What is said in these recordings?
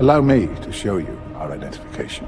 Allow me to show you our identification.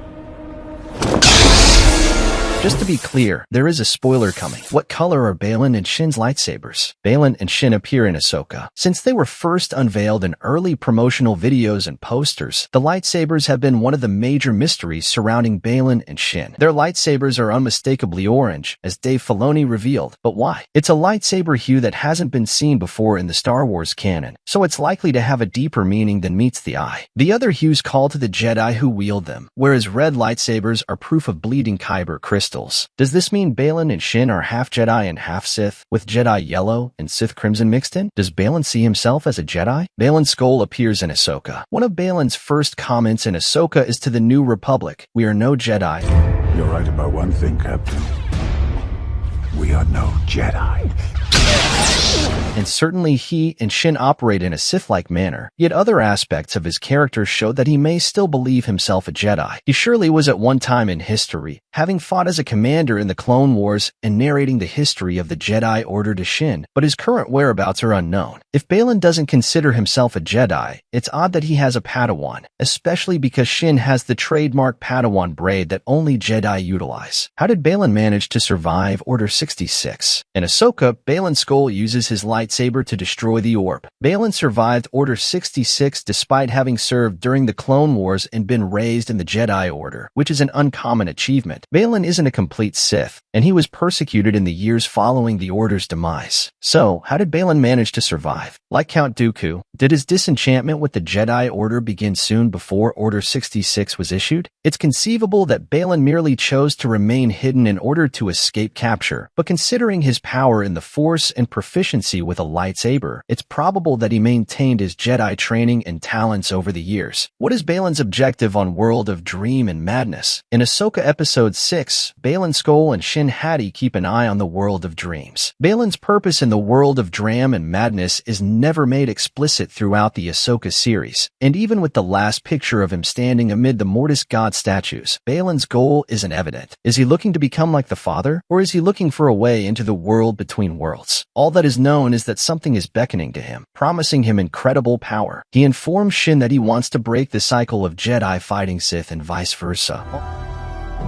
Just to be clear, there is a spoiler coming. What color are Baylan and Shin's lightsabers? Baylan and Shin appear in Ahsoka. Since they were first unveiled in early promotional videos and posters, the lightsabers have been one of the major mysteries surrounding Baylan and Shin. Their lightsabers are unmistakably orange, as Dave Filoni revealed. But why? It's a lightsaber hue that hasn't been seen before in the Star Wars canon, so it's likely to have a deeper meaning than meets the eye. The other hues call to the Jedi who wield them, whereas red lightsabers are proof of bleeding kyber crystals. Does this mean Baylan and Shin are half Jedi and half Sith, with Jedi yellow and Sith crimson mixed in? Does Baylan see himself as a Jedi? Baylan's skull appears in Ahsoka. One of Baylan's first comments in Ahsoka is to the New Republic, "We are no Jedi." You're right about one thing, Captain. We are no Jedi. And certainly he and Shin operate in a Sith-like manner, yet other aspects of his character show that he may still believe himself a Jedi. He surely was at one time in history, having fought as a commander in the Clone Wars and narrating the history of the Jedi Order to Shin, but his current whereabouts are unknown. If Baylan doesn't consider himself a Jedi, it's odd that he has a Padawan, especially because Shin has the trademark Padawan braid that only Jedi utilize. How did Baylan manage to survive Order 66? In Ahsoka, Baylan Skoll uses his lightsaber to destroy the orb. Baylan survived Order 66 despite having served during the Clone Wars and been raised in the Jedi Order, which is an uncommon achievement. Baylan isn't a complete Sith, and he was persecuted in the years following the Order's demise. So, how did Baylan manage to survive? Like Count Dooku, did his disenchantment with the Jedi Order begin soon before Order 66 was issued? It's conceivable that Baylan merely chose to remain hidden in order to escape capture, but considering his power in the Force and proficiency with a lightsaber, it's probable that he maintained his Jedi training and talents over the years. What is Baylan's objective on World of Dream and Madness? In Ahsoka Episode 6, Baylan Skoll and Shin Hati keep an eye on the World of Dreams. Baylan's purpose in the World of Dream and Madness is never made explicit throughout the Ahsoka series, and even with the last picture of him standing amid the Mortis God statues, Baylan's goal isn't evident. Is he looking to become like the Father, or is he looking for a way into the world between worlds? All that is known is that something is beckoning to him, promising him incredible power. He informs Shin that he wants to break the cycle of Jedi fighting Sith and vice versa,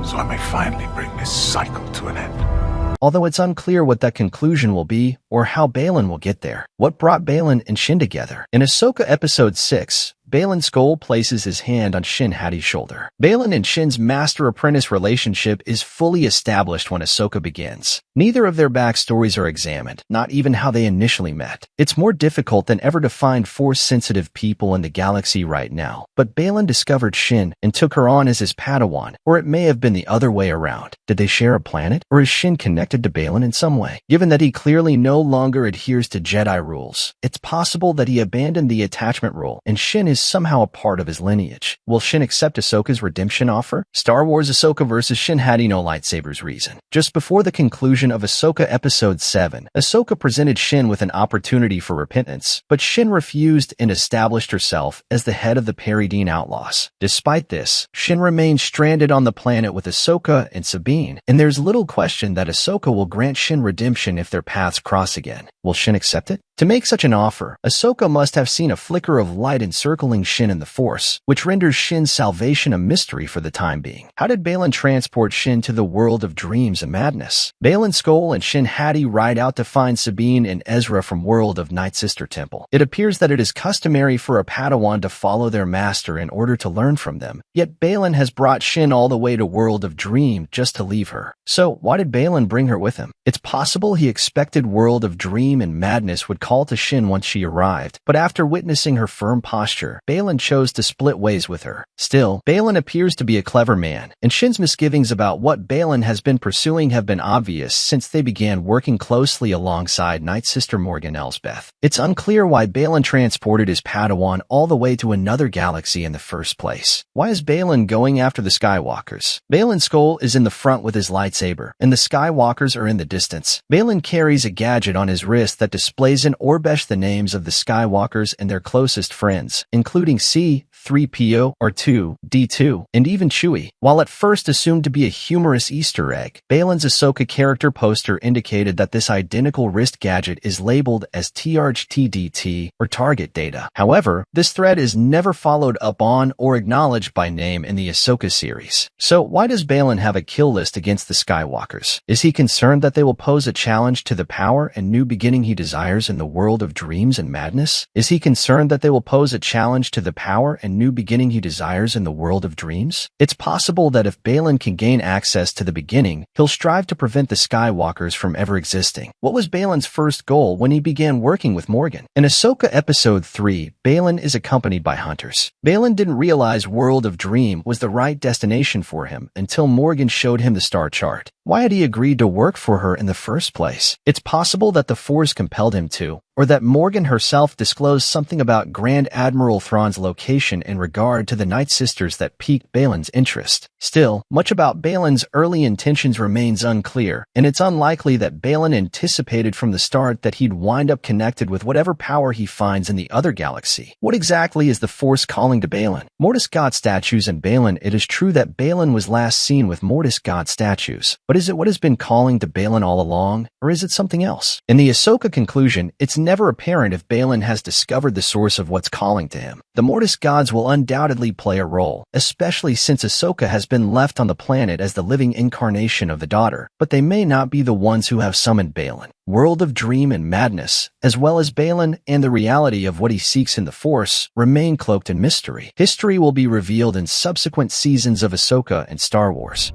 So I may finally bring this cycle to an end. Although it's unclear what that conclusion will be or how Baylan will get there. What brought Baylan and Shin together? In Ahsoka Episode 6, Baylan Skoll places his hand on Shin Hati's shoulder. Baylan and Shin's master-apprentice relationship is fully established when Ahsoka begins. Neither of their backstories are examined, not even how they initially met. It's more difficult than ever to find Force-sensitive people in the galaxy right now, but Baylan discovered Shin and took her on as his Padawan, or it may have been the other way around. Did they share a planet, or is Shin connected to Baylan in some way? Given that he clearly no longer adheres to Jedi rules, it's possible that he abandoned the attachment rule, and Shin is somehow a part of his lineage. Will Shin accept Ahsoka's redemption offer? Star Wars Ahsoka vs. Shin Hati no lightsabers reason. Just before the conclusion of Ahsoka Episode 7, Ahsoka presented Shin with an opportunity for repentance, but Shin refused and established herself as the head of the Peridine Outlaws. Despite this, Shin remains stranded on the planet with Ahsoka and Sabine, and there's little question that Ahsoka will grant Shin redemption if their paths cross again. Will Shin accept it? To make such an offer, Ahsoka must have seen a flicker of light encircling Shin in the Force, which renders Shin's salvation a mystery for the time being. How did Baylan transport Shin to the world of dreams and madness? Baylan Skoll and Shin Hati ride out to find Sabine and Ezra from World of Night Sister Temple. It appears that it is customary for a Padawan to follow their master in order to learn from them, yet Baylan has brought Shin all the way to World of Dream just to leave her. So, why did Baylan bring her with him? It's possible he expected World of Dream and Madness would call to Shin once she arrived, but after witnessing her firm posture, Baylan chose to split ways with her. Still, Baylan appears to be a clever man, and Shin's misgivings about what Baylan has been pursuing have been obvious since they began working closely alongside Night Sister Morgan Elsbeth. It's unclear why Baylan transported his Padawan all the way to another galaxy in the first place. Why is Baylan going after the Skywalkers? Baylan Skoll is in the front with his lightsaber, and the Skywalkers are in the distance. Baylan carries a gadget on his wrist that displays in Orbesh the names of the Skywalkers and their closest friends, including C, 3PO, R2-D2, and even Chewie. While at first assumed to be a humorous Easter egg, Baylan's Ahsoka character poster indicated that this identical wrist gadget is labeled as TRGTDT, or target data. However, this thread is never followed up on or acknowledged by name in the Ahsoka series. So why does Baylan have a kill list against the Skywalkers? Is he concerned that they will pose a challenge to the power and new beginning he desires in the world of dreams and madness? Is he concerned that they will pose a challenge to the power and new beginning he desires in the world of dreams? It's possible that if Baylan can gain access to the beginning, he'll strive to prevent the Skywalkers from ever existing. What was Baylan's first goal when he began working with Morgan? In Ahsoka Episode 3, Baylan is accompanied by hunters. Baylan didn't realize World of Dream was the right destination for him until Morgan showed him the star chart. Why had he agreed to work for her in the first place? It's possible that the Force compelled him to, or that Morgan herself disclosed something about Grand Admiral Thrawn's location in regard to the Night Sisters that piqued Baylan's interest. Still, much about Baylan's early intentions remains unclear, and it's unlikely that Baylan anticipated from the start that he'd wind up connected with whatever power he finds in the other galaxy. What exactly is the Force calling to Baylan? Mortis God statues and Baylan. It is true that Baylan was last seen with Mortis God statues, but is it what has been calling to Baylan all along, or is it something else? In the Ahsoka conclusion, it's never apparent if Baylan has discovered the source of what's calling to him. The Mortis gods will undoubtedly play a role, especially since Ahsoka has been left on the planet as the living incarnation of the daughter, but they may not be the ones who have summoned Baylan. World of Dream and Madness, as well as Baylan and the reality of what he seeks in the Force, remain cloaked in mystery. History will be revealed in subsequent seasons of Ahsoka and Star Wars.